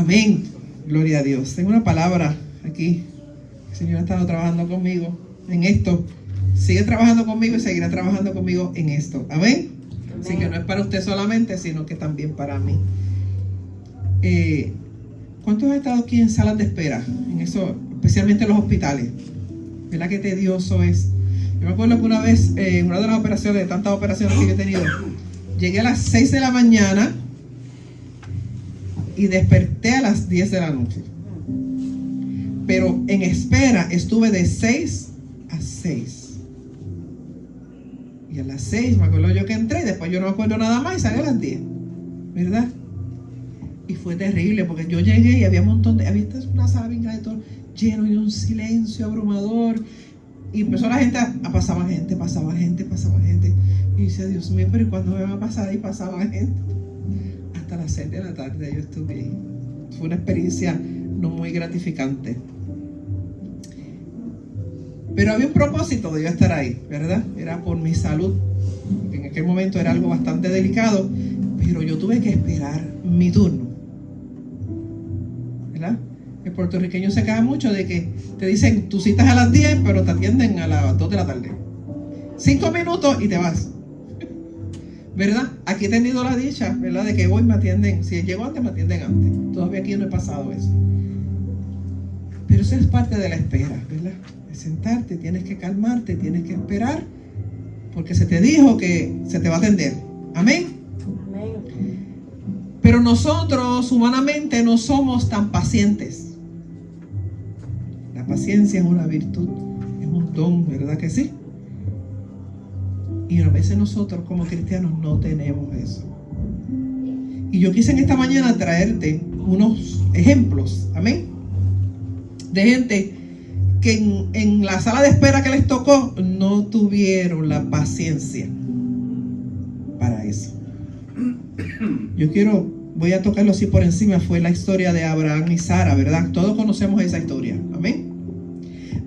Amén. Gloria a Dios. Tengo una palabra aquí. El Señor ha estado trabajando conmigo en esto. Sigue trabajando conmigo y seguirá trabajando conmigo en esto. Amén. Así que no es para usted solamente, sino que también para mí. ¿Cuántos han estado aquí en salas de espera? En eso, especialmente en los hospitales. ¿Verdad que tedioso es? Yo me acuerdo que una vez, una de las operaciones, de tantas operaciones que yo he tenido, llegué a las 6 de la mañana y desperté a las 10 de la noche. Pero en espera estuve de 6 a 6. Y a las 6 me acuerdo yo que entré, y después yo no me acuerdo nada más y salí a las 10. ¿Verdad? Y fue terrible porque yo llegué y había un montón de... Había una sala bien grande, todo lleno y un silencio abrumador. Y empezó la gente, pasaba gente. Y dice, Dios mío, pero ¿y cuándo me va a pasar? Y pasaba gente. Hasta las 6 de la tarde yo estuve ahí. Fue una experiencia no muy gratificante. Pero había un propósito de yo estar ahí, ¿verdad? Era por mi salud. En aquel momento era algo bastante delicado, pero yo tuve que esperar mi turno, ¿verdad? El puertorriqueño se queja mucho de que te dicen, tú citas a las 10, pero te atienden a las 2 de la tarde. 5 minutos y te vas. ¿Verdad? Aquí he tenido la dicha, ¿verdad? De que hoy me atienden, si llego antes, me atienden antes. Todavía aquí no he pasado eso. Pero eso es parte de la espera, ¿verdad? De sentarte, tienes que calmarte, tienes que esperar, porque se te dijo que se te va a atender. Amén. Amén. Pero nosotros humanamente no somos tan pacientes. La paciencia es una virtud, es un don, ¿verdad que sí? Y a veces nosotros como cristianos no tenemos eso. Y yo quise en esta mañana traerte unos ejemplos, amén, de gente que en la sala de espera que les tocó no tuvieron la paciencia para eso. Voy a tocarlo así por encima. Fue la historia de Abraham y Sara, ¿verdad? Todos conocemos esa historia, amén.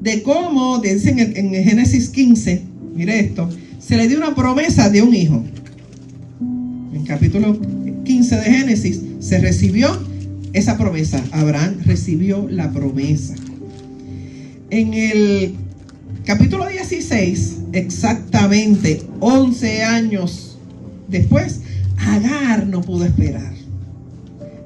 De cómo, dicen en Génesis 15, mire esto, se le dio una promesa de un hijo. En capítulo 15 de Génesis se recibió esa promesa. Abraham recibió la promesa. En el capítulo 16, exactamente 11 años después, Agar no pudo esperar.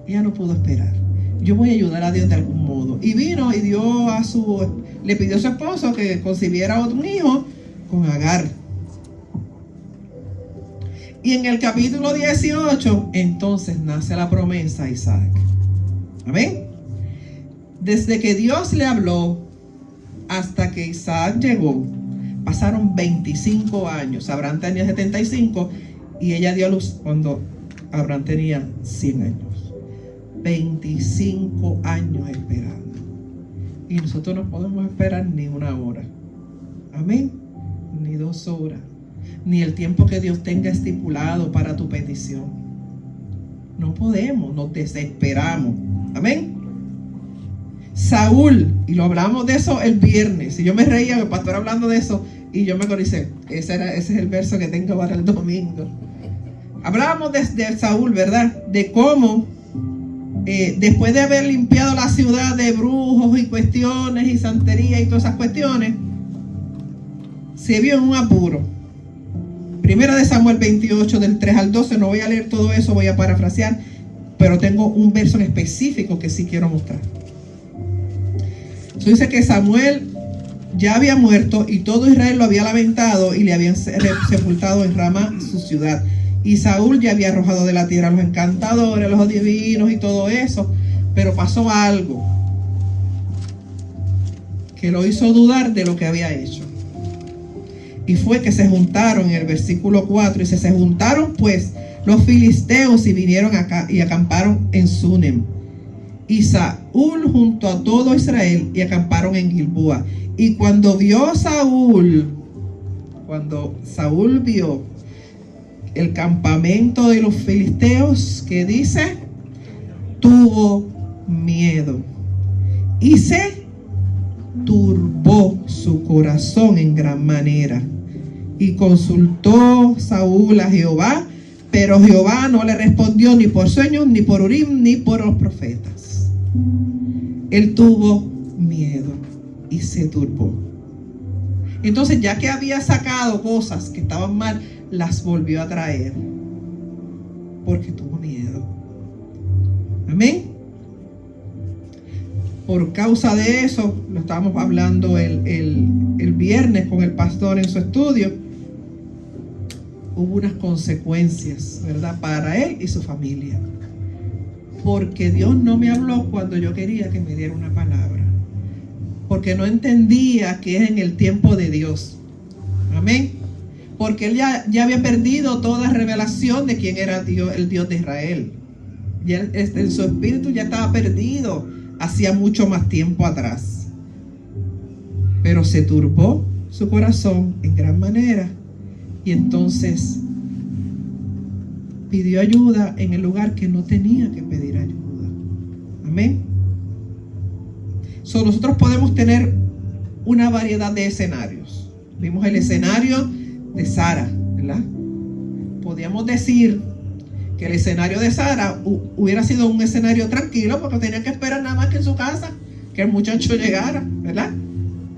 Ella no pudo esperar. Yo voy a ayudar a Dios de algún modo. Y vino y le pidió a su esposo que concibiera otro hijo con Agar. Y en el capítulo 18, entonces nace la promesa a Isaac. Amén. Desde que Dios le habló hasta que Isaac llegó, pasaron 25 años. Abraham tenía 75 y ella dio a luz cuando Abraham tenía 100 años. 25 años esperando. Y nosotros no podemos esperar ni una hora. Amén. Ni 2 horas. Ni el tiempo que Dios tenga estipulado para tu petición. No podemos, nos desesperamos. Amén. Saúl, y lo hablamos de eso el viernes, y yo me reía el pastor hablando de eso, y yo me acordé, ese es el verso que tengo para el domingo. Hablábamos de Saúl, ¿verdad? De cómo después de haber limpiado la ciudad de brujos y cuestiones y santería y todas esas cuestiones, se vio en un apuro. Primera de Samuel 28 del 3 al 12, no voy a leer todo eso, voy a parafrasear, pero tengo un verso en específico que sí quiero mostrar. Eso dice que Samuel ya había muerto y todo Israel lo había lamentado y le habían sepultado en Ramá, su ciudad. Y Saúl ya había arrojado de la tierra a los encantadores, a los adivinos y todo eso. Pero pasó algo que lo hizo dudar de lo que había hecho. Y fue que se juntaron, en el versículo 4, dice, se juntaron pues los filisteos y vinieron acá y acamparon en Sunem. Y Saúl junto a todo Israel y acamparon en Gilboa. Y cuando Saúl vio el campamento de los filisteos, que dice, tuvo miedo y se turbó su corazón en gran manera. Y consultó Saúl a Jehová, pero Jehová no le respondió ni por sueños, ni por Urim, ni por los profetas. Él tuvo miedo y se turbó. Entonces, ya que había sacado cosas que estaban mal, las volvió a traer porque tuvo miedo. Amén. Por causa de eso, lo estábamos hablando el viernes con el pastor en su estudio, hubo unas consecuencias, ¿verdad?, para él y su familia. Porque Dios no me habló cuando yo quería que me diera una palabra. Porque no entendía que es en el tiempo de Dios. Amén. Porque él ya había perdido toda revelación de quién era Dios, el Dios de Israel. Ya en su espíritu ya estaba perdido hacía mucho más tiempo atrás. Pero se turbó su corazón en gran manera. Y entonces pidió ayuda en el lugar que no tenía que pedir ayuda. Amén. Nosotros podemos tener una variedad de escenarios. Vimos el escenario de Sara, ¿verdad? Podríamos decir que el escenario de Sara hubiera sido un escenario tranquilo, porque tenía que esperar nada más que en su casa que el muchacho llegara, ¿verdad?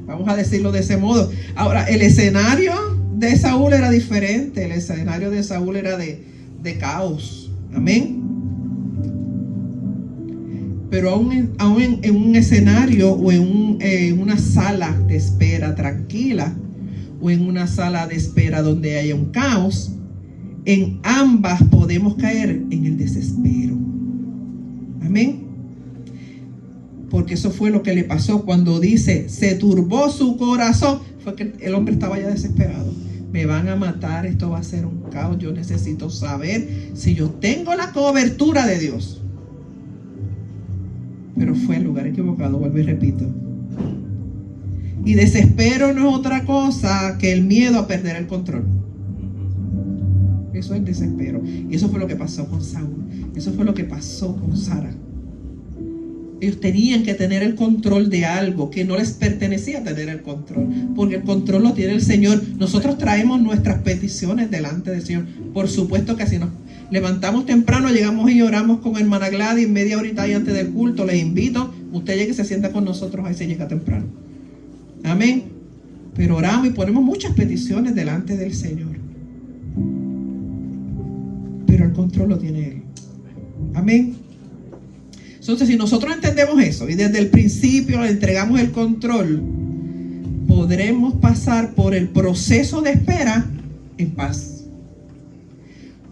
Vamos a decirlo de ese modo. Ahora, el escenario de Saúl era diferente. El escenario de Saúl era de caos. Amén. Pero aún en un escenario o en una sala de espera tranquila, o en una sala de espera donde haya un caos, en ambas podemos caer en el desespero. Amén. Porque eso fue lo que le pasó cuando dice, se turbó su corazón. Fue que el hombre estaba ya desesperado. Me van a matar, esto va a ser un caos. Yo necesito saber si yo tengo la cobertura de Dios. Pero fue el lugar equivocado, vuelvo y repito. Y desespero no es otra cosa que el miedo a perder el control. Eso es desespero. Y eso fue lo que pasó con Saúl. Eso fue lo que pasó con Sara. Ellos tenían que tener el control de algo que no les pertenecía tener el control, porque el control lo tiene el Señor. Nosotros traemos nuestras peticiones delante del Señor. Por supuesto que si nos levantamos temprano, llegamos y oramos con hermana Gladys media horita ahí antes del culto, les invito, usted llegue y se sienta con nosotros, ahí se llega temprano. Amén. Pero oramos y ponemos muchas peticiones delante del Señor. Pero el control lo tiene Él. Amén. Entonces, si nosotros entendemos eso y desde el principio le entregamos el control, podremos pasar por el proceso de espera en paz.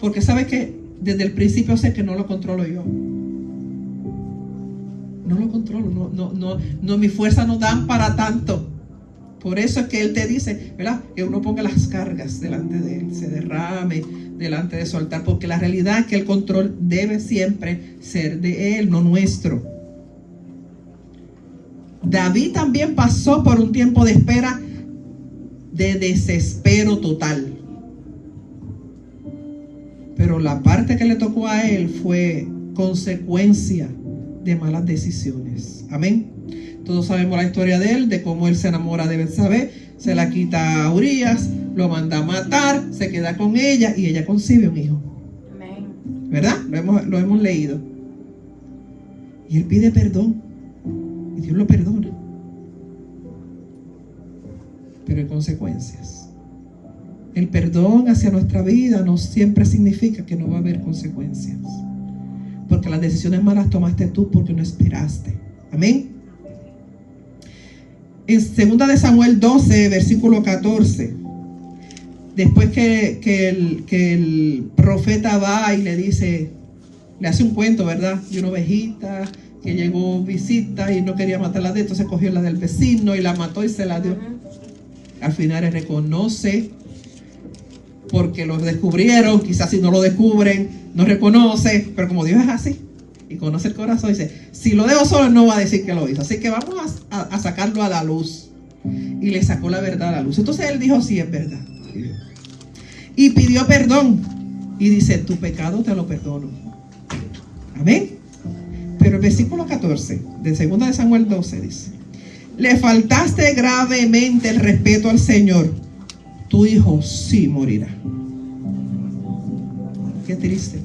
Porque sabe que desde el principio sé que no lo controlo yo. No lo controlo, no, mi fuerza no dan para tanto. Por eso es que Él te dice, ¿verdad?, que uno ponga las cargas delante de Él, se derrame delante de su altar, porque la realidad es que el control debe siempre ser de Él, no nuestro. David también pasó por un tiempo de espera de desespero total. Pero la parte que le tocó a él fue consecuencia de malas decisiones. Amén. Todos sabemos la historia de él, de cómo él se enamora de Betsabé, se la quita a Urías, lo manda a matar, se queda con ella y ella concibe un hijo. Amén. ¿Verdad? Lo hemos leído. Y él pide perdón y Dios lo perdona. Pero hay consecuencias. El perdón hacia nuestra vida no siempre significa que no va a haber consecuencias. Porque las decisiones malas tomaste tú porque no esperaste. Amén. En 2 de Samuel 12, versículo 14, después que el profeta va y le dice, le hace un cuento, ¿verdad?, de una ovejita que llegó visita y no quería matarla de, entonces cogió la del vecino y la mató y se la dio. Al final él reconoce, porque lo descubrieron, quizás si no lo descubren, no reconoce, pero como Dios es así y conoce el corazón, dice, si lo dejo solo no va a decir que lo hizo, así que vamos a sacarlo a la luz. Y le sacó la verdad a la luz. Entonces él dijo, sí, es verdad, y pidió perdón y dice, tu pecado te lo perdono. Amén. Pero el versículo 14 de 2 de Samuel 12 dice, le faltaste gravemente el respeto al Señor, tu hijo sí morirá. Qué triste.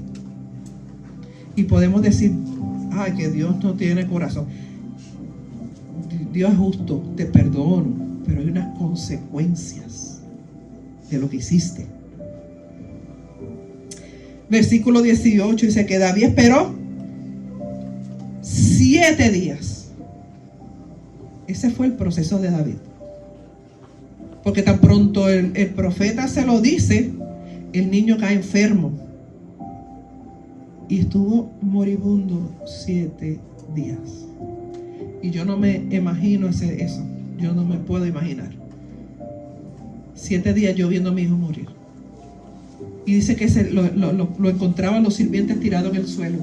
Y podemos decir, ay, que Dios no tiene corazón. Dios es justo, te perdono, pero hay unas consecuencias de lo que hiciste. Versículo 18 dice que David esperó 7 días. Ese fue el proceso de David. Porque tan pronto el profeta se lo dice, el niño cae enfermo. Y estuvo moribundo 7 días. Y yo no me imagino eso. Yo no me puedo imaginar. 7 días yo viendo a mi hijo morir. Y dice que lo encontraban los sirvientes tirado en el suelo.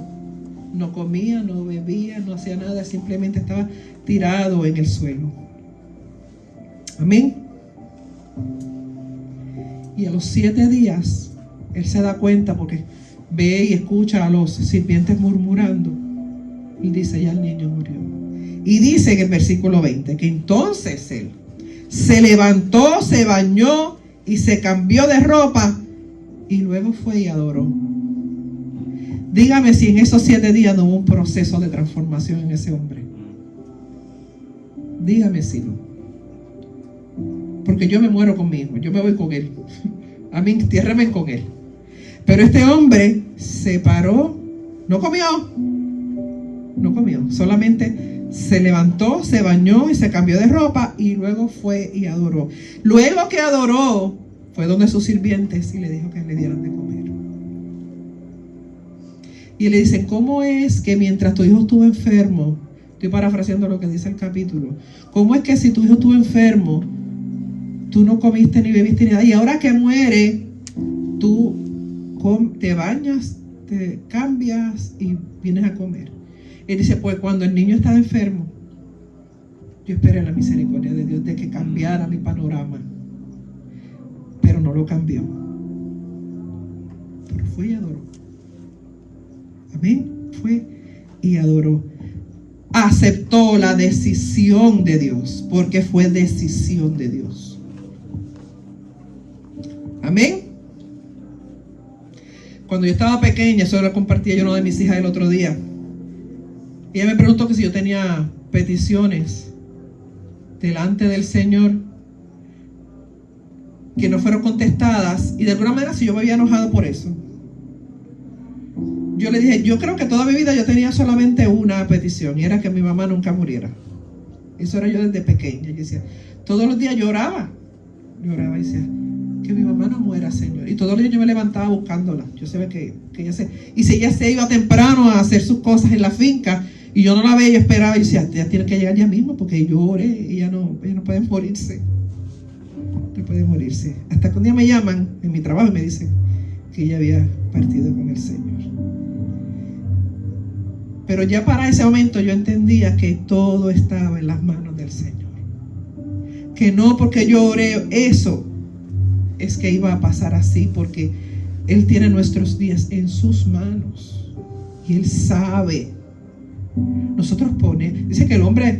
No comía, no bebía, no hacía nada. Simplemente estaba tirado en el suelo. Amén. Y a los 7 días, él se da cuenta porque ve y escucha a los sirvientes murmurando. Y dice, ya el niño murió. Y dice en el versículo 20, que entonces él se levantó, se bañó y se cambió de ropa. Y luego fue y adoró. Dígame si en esos 7 días no hubo un proceso de transformación en ese hombre. Dígame si no. Porque yo me muero con mi hijo, yo me voy con él. A mí, entiérreme con él. Pero este hombre se paró, no comió, solamente se levantó, se bañó y se cambió de ropa y luego fue y adoró. Luego que adoró, fue donde sus sirvientes y le dijo que le dieran de comer. Y le dicen, ¿cómo es que mientras tu hijo estuvo enfermo, estoy parafraseando lo que dice el capítulo, cómo es que si tu hijo estuvo enfermo, tú no comiste ni bebiste ni nada, y ahora que muere, tú te bañas, te cambias y vienes a comer? Él dice, pues cuando el niño estaba enfermo, yo esperé la misericordia de Dios de que cambiara mi panorama, pero no lo cambió. Pero fue y adoró. Amén. Fue y adoró. Aceptó la decisión de Dios, porque fue decisión de Dios. Amén. Cuando yo estaba pequeña, eso lo compartía yo una de mis hijas el otro día. Ella me preguntó que si yo tenía peticiones delante del Señor que no fueron contestadas, y de alguna manera si yo me había enojado por eso. Yo le dije, yo creo que toda mi vida yo tenía solamente una petición, y era que mi mamá nunca muriera. Eso era yo desde pequeña. Yo decía, todos los días lloraba y decía, que mi mamá no muera, Señor. Y todos los días yo me levantaba buscándola. Yo sabía que ella y si ella se iba temprano a hacer sus cosas en la finca y yo no la veía, yo esperaba y decía, ella tiene que llegar ya mismo porque yo oré, ella no puede morirse. No puede morirse. Hasta que un día me llaman en mi trabajo y me dicen que ella había partido con el Señor. Pero ya para ese momento yo entendía que todo estaba en las manos del Señor. Que no porque yo oré eso es que iba a pasar así, porque Él tiene nuestros días en sus manos y Él sabe. Nosotros dice que el hombre,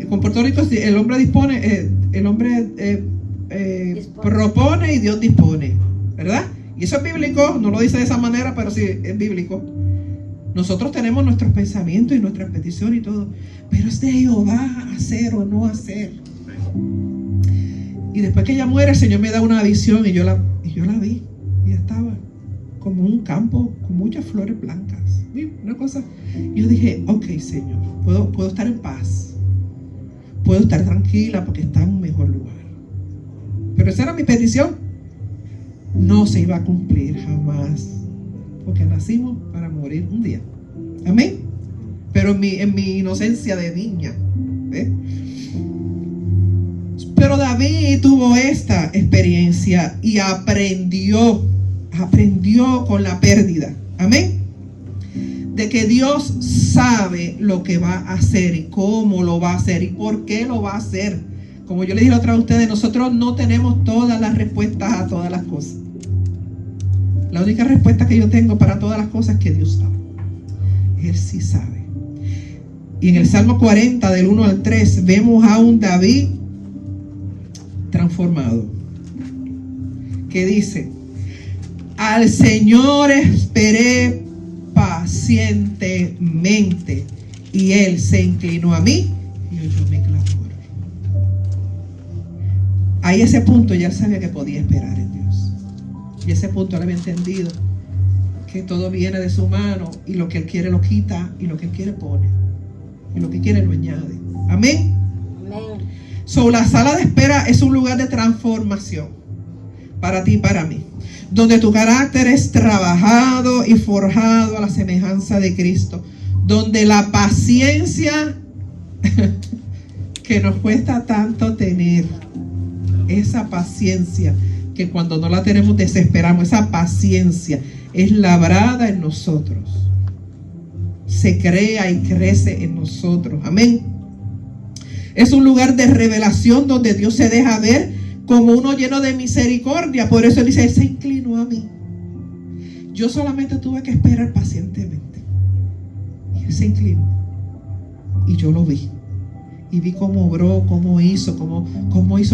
con Puerto Rico, el hombre dispone, propone y Dios dispone, ¿verdad? Y eso es bíblico, no lo dice de esa manera, pero sí es bíblico. Nosotros tenemos nuestros pensamientos y nuestras peticiones y todo, pero es de Jehová hacer o no hacer. Y después que ella muere, el Señor me da una visión y yo la vi. Y estaba como un campo con muchas flores blancas. Una cosa. Y yo dije, ok, Señor, puedo estar en paz. Puedo estar tranquila porque está en un mejor lugar. Pero esa era mi petición. No se iba a cumplir jamás. Porque nacimos para morir un día. Amén. Pero en mi inocencia de niña. Pero David tuvo esta experiencia y aprendió con la pérdida. Amén. De que Dios sabe lo que va a hacer y cómo lo va a hacer y por qué lo va a hacer. Como yo le dije otra vez a ustedes, nosotros no tenemos todas las respuestas a todas las cosas. La única respuesta que yo tengo para todas las cosas es que Dios sabe. Él sí sabe. Y en el Salmo 40, del 1 al 3, vemos a un David transformado, que dice: al Señor esperé pacientemente Y Él se inclinó a mí y oyó mi clamor. Ahí ese punto ya él sabía que podía esperar en Dios. Y ese punto él había entendido que todo viene de su mano, y lo que Él quiere lo quita, y lo que Él quiere pone, y lo que quiere lo añade. Amén. Amén. So, la sala de espera es un lugar de transformación para ti y para mí, donde tu carácter es trabajado y forjado a la semejanza de Cristo, donde la paciencia que nos cuesta tanto tener, esa paciencia que cuando no la tenemos desesperamos, esa paciencia es labrada en nosotros, se crea y crece en nosotros. Amén. Es un lugar de revelación donde Dios se deja ver como uno lleno de misericordia. Por eso Él dice, Él se inclinó a mí. Yo solamente tuve que esperar pacientemente, y Él se inclinó, y yo lo vi. Y vi cómo obró, cómo hizo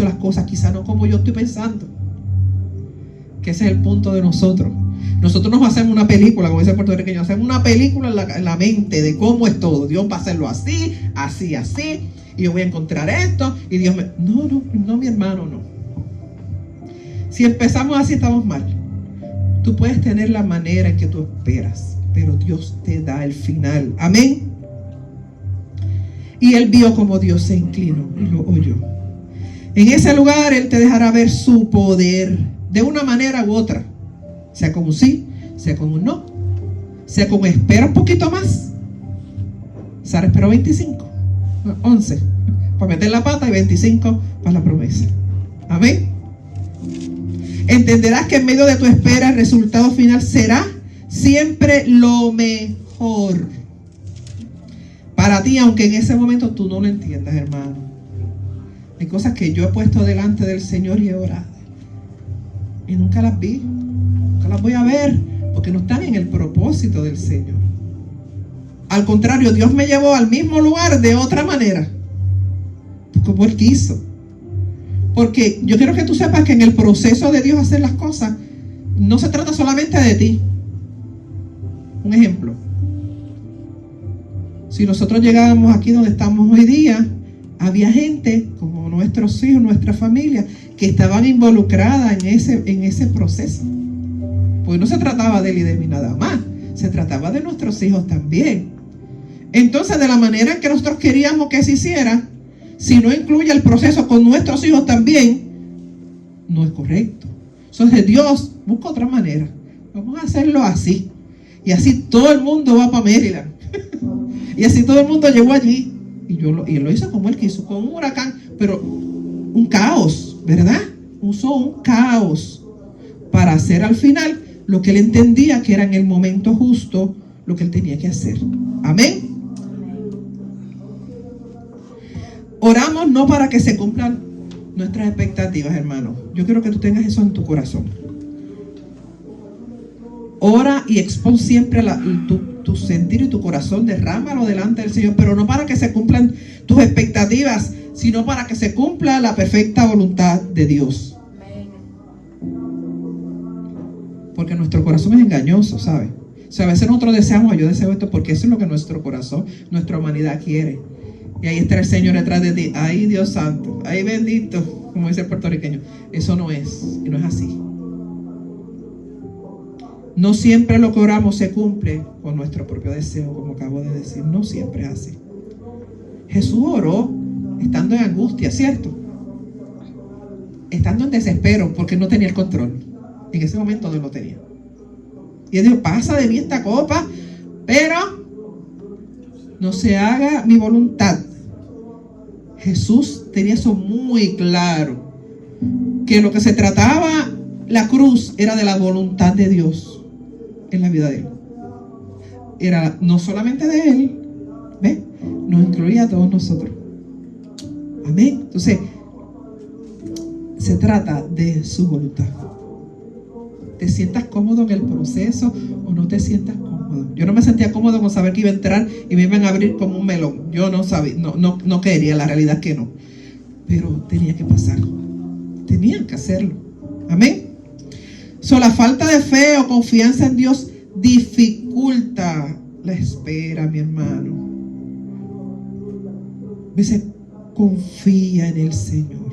las cosas, quizá no como yo estoy pensando. Que ese es el punto de nosotros. Nosotros nos hacemos una película, como dice el puertorriqueño, hacemos una película en la mente de cómo es todo. Dios va a hacerlo así, así, así, y yo voy a encontrar esto, y Dios me... No, mi hermano, no. Si empezamos así, estamos mal. Tú puedes tener la manera en que tú esperas, pero Dios te da el final. Amén. Y él vio como Dios se inclinó y lo oyó. En ese lugar Él te dejará ver su poder de una manera u otra, sea con un sí, sea con un no, sea con espera un poquito más. Sara esperó 11 para meter la pata y 25 para la promesa. Amén. Entenderás que en medio de tu espera el resultado final será siempre lo mejor para ti, aunque en ese momento tú no lo entiendas, hermano. Hay cosas que yo he puesto delante del Señor y he orado, y nunca las vi, nunca las voy a ver, porque no están en el propósito del Señor. Al contrario, Dios me llevó al mismo lugar de otra manera, como Él quiso. Porque yo quiero que tú sepas que en el proceso de Dios hacer las cosas, no se trata solamente de ti. Un ejemplo. Si nosotros llegábamos aquí donde estamos hoy día, había gente como nuestros hijos, nuestra familia, que estaban involucradas en ese proceso. Pues no se trataba de él y de mí nada más, se trataba de nuestros hijos también. Entonces, de la manera en que nosotros queríamos que se hiciera, si no incluye el proceso con nuestros hijos también, no es correcto. Entonces Dios busca otra manera. Vamos a hacerlo así. Y así todo el mundo va para Maryland. Y así todo el mundo llegó allí. Y Él lo hizo como Él quiso, con un huracán, pero un caos, ¿verdad? Usó un caos para hacer al final lo que Él entendía que era en el momento justo lo que Él tenía que hacer. Amén. Oramos no para que se cumplan nuestras expectativas, hermano. Yo quiero que tú tengas eso en tu corazón. Ora y expon siempre tu sentir y tu corazón, derrámalo delante del Señor, pero no para que se cumplan tus expectativas, sino para que se cumpla la perfecta voluntad de Dios. Porque nuestro corazón es engañoso, ¿sabes? O sea, a veces nosotros deseamos, yo deseo esto porque eso es lo que nuestro corazón, nuestra humanidad quiere. Y ahí está el Señor detrás de ti. Ay, Dios santo, ay, bendito, como dice el puertorriqueño. Eso no es, y no es así. No siempre lo que oramos se cumple con nuestro propio deseo, como acabo de decir. No siempre es así. Jesús oró estando en angustia, ¿cierto? Estando en desespero porque no tenía el control. En ese momento no lo tenía. Y él dijo, pasa de mí esta copa, pero no se haga mi voluntad. Jesús tenía eso muy claro, que lo que se trataba la cruz era de la voluntad de Dios en la vida de él. Era no solamente de él, ¿ves? Nos incluía a todos nosotros. Amén. Entonces, se trata de su voluntad. ¿Te sientas cómodo en el proceso o no te sientas cómodo? Yo no me sentía cómodo con saber que iba a entrar y me iban a abrir como un melón. Yo no sabía, no quería, la realidad es que no. Pero tenía que pasar. Tenían que hacerlo. Amén. La falta de fe o confianza en Dios dificulta la espera, mi hermano. Dice, confía en el Señor.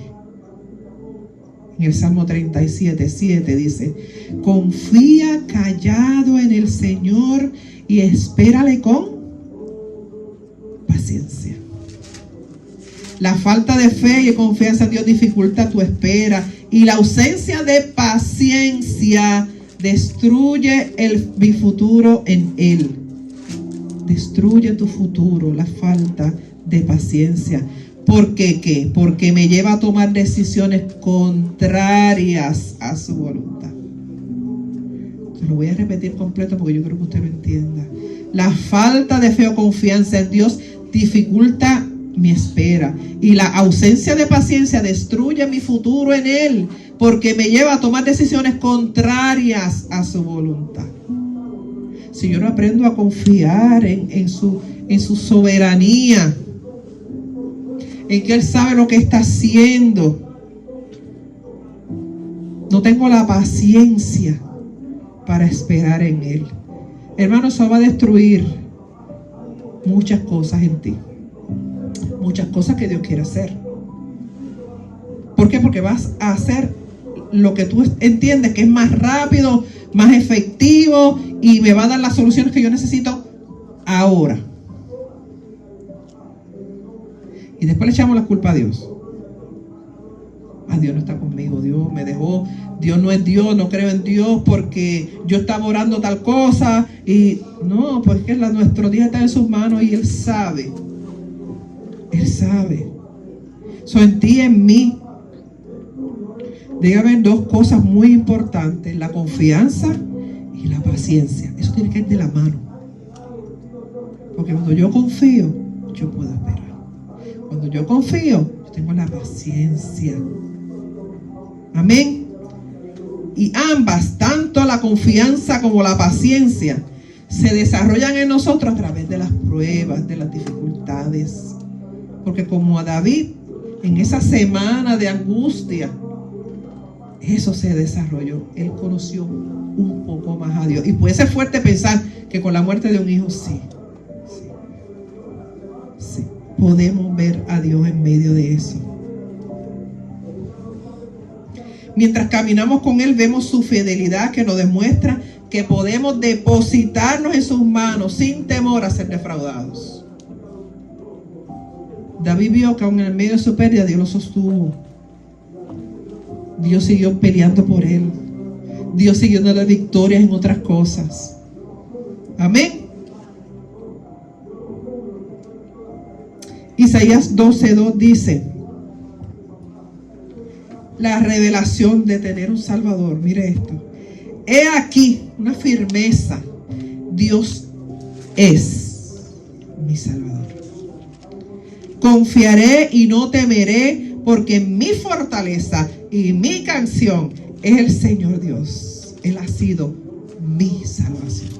En el Salmo 37:7 dice, confía callado en el Señor y espérale con paciencia. La falta de fe y confianza en Dios dificulta tu espera, y la ausencia de paciencia destruye mi futuro en Él. Destruye tu futuro, la falta de paciencia. ¿Por qué qué? Porque me lleva a tomar decisiones contrarias a su voluntad. Se lo voy a repetir completo porque yo creo que usted lo entienda. La falta de fe o confianza en Dios dificulta mi espera, y la ausencia de paciencia destruye mi futuro en Él, porque me lleva a tomar decisiones contrarias a su voluntad. Si yo no aprendo a confiar en su soberanía, en que Él sabe lo que está haciendo, no tengo la paciencia para esperar en Él, hermano, eso va a destruir muchas cosas en ti, muchas cosas que Dios quiere hacer. ¿Por qué? Porque vas a hacer lo que tú entiendes que es más rápido, más efectivo, y me va a dar las soluciones que yo necesito ahora. Y después le echamos la culpa a Dios. Dios no está conmigo, Dios me dejó, Dios no es Dios, no creo en Dios porque yo estaba orando tal cosa. Y no, pues que nuestro día está en sus manos y Él sabe. Él sabe. En ti, en mí, debe haber dos cosas muy importantes: la confianza y la paciencia. Eso tiene que ir de la mano, porque cuando yo confío, yo puedo esperar. Cuando yo confío, yo tengo la paciencia. Amén. Y ambas, tanto la confianza como la paciencia, se desarrollan en nosotros a través de las pruebas, de las dificultades. Porque como a David, en esa semana de angustia, eso se desarrolló. Él conoció un poco más a Dios. Y puede ser fuerte pensar que con la muerte de un hijo, sí, podemos ver a Dios en medio de eso. Mientras caminamos con Él, vemos su fidelidad, que nos demuestra que podemos depositarnos en sus manos sin temor a ser defraudados. David vio que aún en el medio de su pérdida, Dios lo sostuvo. Dios siguió peleando por él. Dios siguió dando victorias en otras cosas. Amén. Isaías 12:2 dice: la revelación de tener un Salvador. Mire esto. He aquí una firmeza. Dios es mi Salvador. Confiaré y no temeré, porque mi fortaleza y mi canción es el Señor Dios. Él ha sido mi salvación.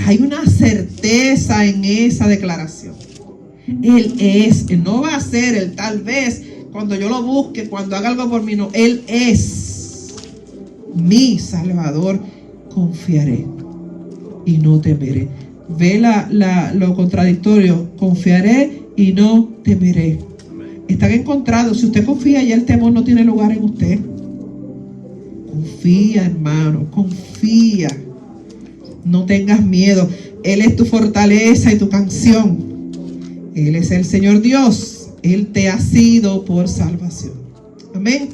Hay una certeza en esa declaración. Él es, Él no va a ser el tal vez, cuando yo lo busque, cuando haga algo por mí, no. Él es mi Salvador. Confiaré y no temeré. Ve lo contradictorio. Confiaré y no temeré. Están encontrados. Si usted confía, ya el temor no tiene lugar en usted. Confía, hermano, confía. No tengas miedo. Él es tu fortaleza y tu canción. Él es el Señor Dios. Él te ha sido por salvación. Amén.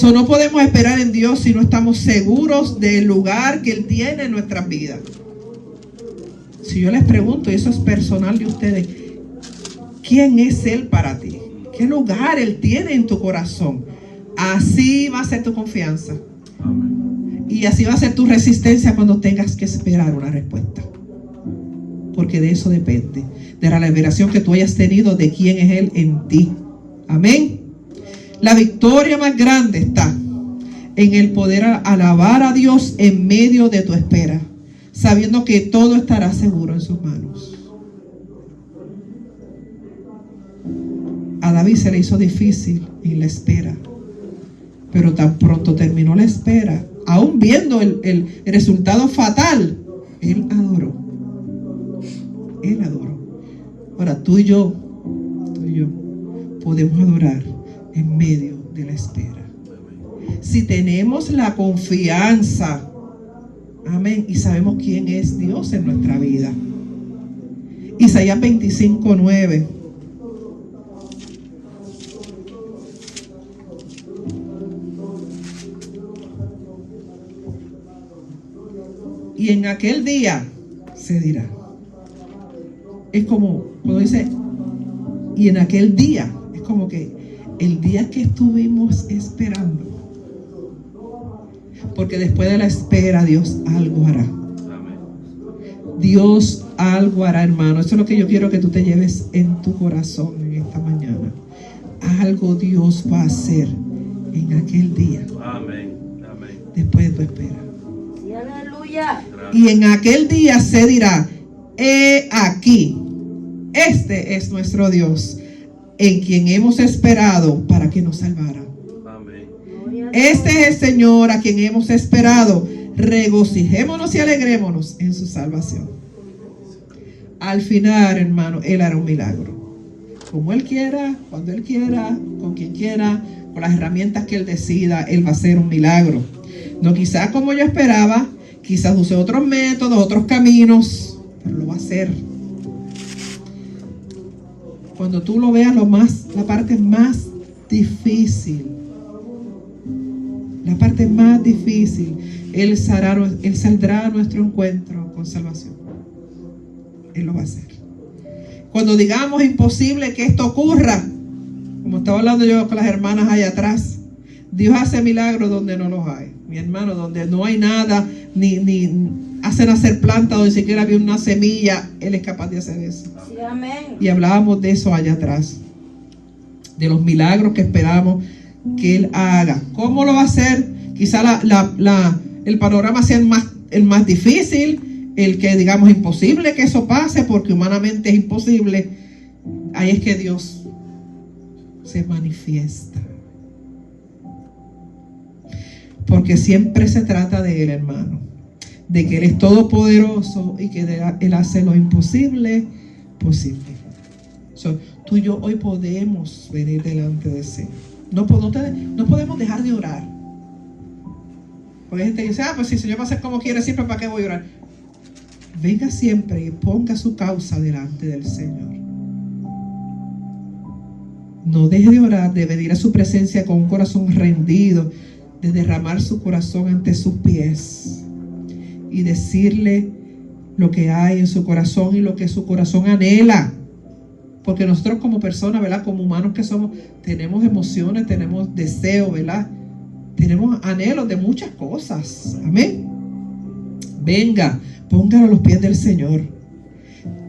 No podemos esperar en Dios si no estamos seguros del lugar que Él tiene en nuestras vidas. Si yo les pregunto, y eso es personal de ustedes, ¿quién es Él para ti? ¿Qué lugar Él tiene en tu corazón? Así va a ser tu confianza. Amén. Y así va a ser tu resistencia cuando tengas que esperar una respuesta. Porque de eso depende, de la liberación que tú hayas tenido, de quién es Él en ti. Amén. La victoria más grande está en el poder alabar a Dios en medio de tu espera, sabiendo que todo estará seguro en sus manos. A David se le hizo difícil en la espera, pero tan pronto terminó la espera, aún viendo el resultado fatal, él adoró. Él adoró. Ahora tú y yo podemos adorar en medio de la espera. Si tenemos la confianza, amén, y sabemos quién es Dios en nuestra vida. Isaías 25:9. Y en aquel día se dirá. Es como cuando dice, y en aquel día, es como que el día que estuvimos esperando. Porque después de la espera, Dios algo hará. Dios algo hará, hermano. Eso es lo que yo quiero que tú te lleves en tu corazón en esta mañana. Algo Dios va a hacer en aquel día. Amén. Amén. Después de tu espera. Sí, aleluya. Y en aquel día se dirá: he aquí, este es nuestro Dios, en quien hemos esperado para que nos salvara. Amén. Este es el Señor a quien hemos esperado. Regocijémonos y alegrémonos en su salvación. Al final, hermano, Él hará un milagro. Como Él quiera, cuando Él quiera, con quien quiera, con las herramientas que Él decida, Él va a hacer un milagro. No quizás como yo esperaba, quizás use otros métodos, otros caminos, pero lo va a hacer. Cuando tú lo veas la parte más difícil, Él saldrá a nuestro encuentro con salvación. Él lo va a hacer. Cuando digamos imposible que esto ocurra, como estaba hablando yo con las hermanas allá atrás, Dios hace milagros donde no los hay. Mi hermano, donde no hay nada, ni hace nacer planta, donde siquiera había una semilla, Él es capaz de hacer eso. Sí, amén. Y hablábamos de eso allá atrás, de los milagros que esperamos que Él haga. ¿Cómo lo va a hacer? Quizá el panorama sea el más difícil, el que digamos imposible que eso pase, porque humanamente es imposible. Ahí es que Dios se manifiesta. Porque siempre se trata de Él, hermano. De que Él es todopoderoso y que Él hace lo imposible posible. Tú y yo hoy podemos venir delante de Él. No podemos dejar de orar. Porque hay gente que dice, pues si el Señor va a hacer como quiere siempre, ¿para qué voy a orar? Venga siempre y ponga su causa delante del Señor. No deje de orar, de venir a su presencia con un corazón rendido, de derramar su corazón ante sus pies y decirle lo que hay en su corazón y lo que su corazón anhela. Porque nosotros como personas, ¿verdad? Como humanos que somos, tenemos emociones, tenemos deseos, ¿verdad? Tenemos anhelos de muchas cosas. Amén. Venga, póngalo a los pies del Señor.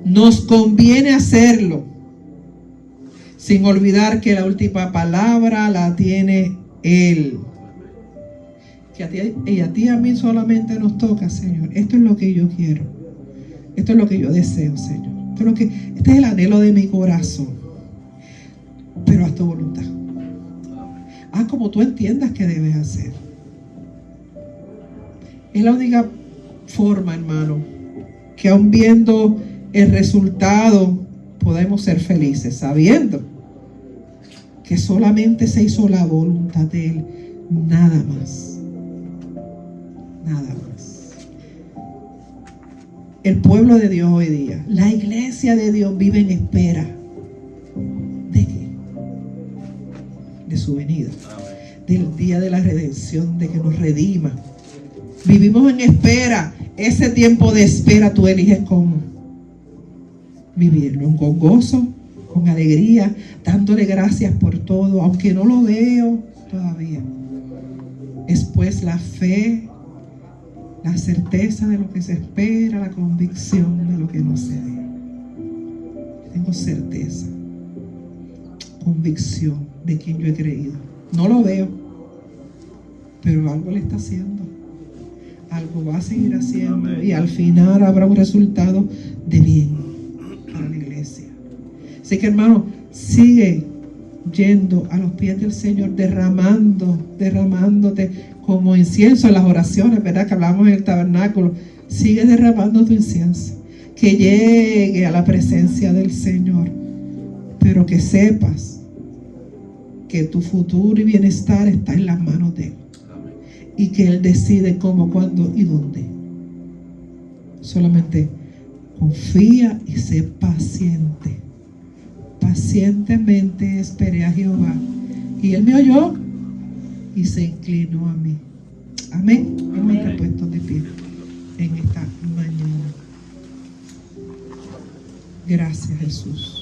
Nos conviene hacerlo sin olvidar que la última palabra la tiene Él. Que a ti y a mí solamente nos toca, Señor. Esto es lo que yo quiero. Esto es lo que yo deseo, Señor. Este es el anhelo de mi corazón. Pero haz tu voluntad. Haz como tú entiendas que debes hacer. Es la única forma, hermano, que aun viendo el resultado podemos ser felices, sabiendo que solamente se hizo la voluntad de Él, nada más. Nada más. El pueblo de Dios hoy día, la iglesia de Dios vive en espera. ¿De qué? De su venida, del día de la redención, de que nos redima. Vivimos en espera. Ese tiempo de espera tú eliges cómo vivirlo, con gozo, con alegría, dándole gracias por todo, aunque no lo veo todavía. Después la fe, la certeza de lo que se espera, la convicción de lo que no se ve. Tengo certeza, convicción de quien yo he creído. No lo veo, pero algo le está haciendo. Algo va a seguir haciendo. Amén. Y al final habrá un resultado de bien para la iglesia. Así que, hermano, sigue yendo a los pies del Señor, derramándote como incienso en las oraciones, ¿verdad? Que hablamos en el tabernáculo. Sigue derramando tu incienso, que llegue a la presencia del Señor, pero que sepas que tu futuro y bienestar está en las manos de Él. Amén. Y que Él decide cómo, cuándo y dónde. Solamente confía y sé paciente. Pacientemente esperé a Jehová. Y Él me oyó y se inclinó a mí. Amén. Hemos repuesto de pie en esta mañana. Gracias, Jesús.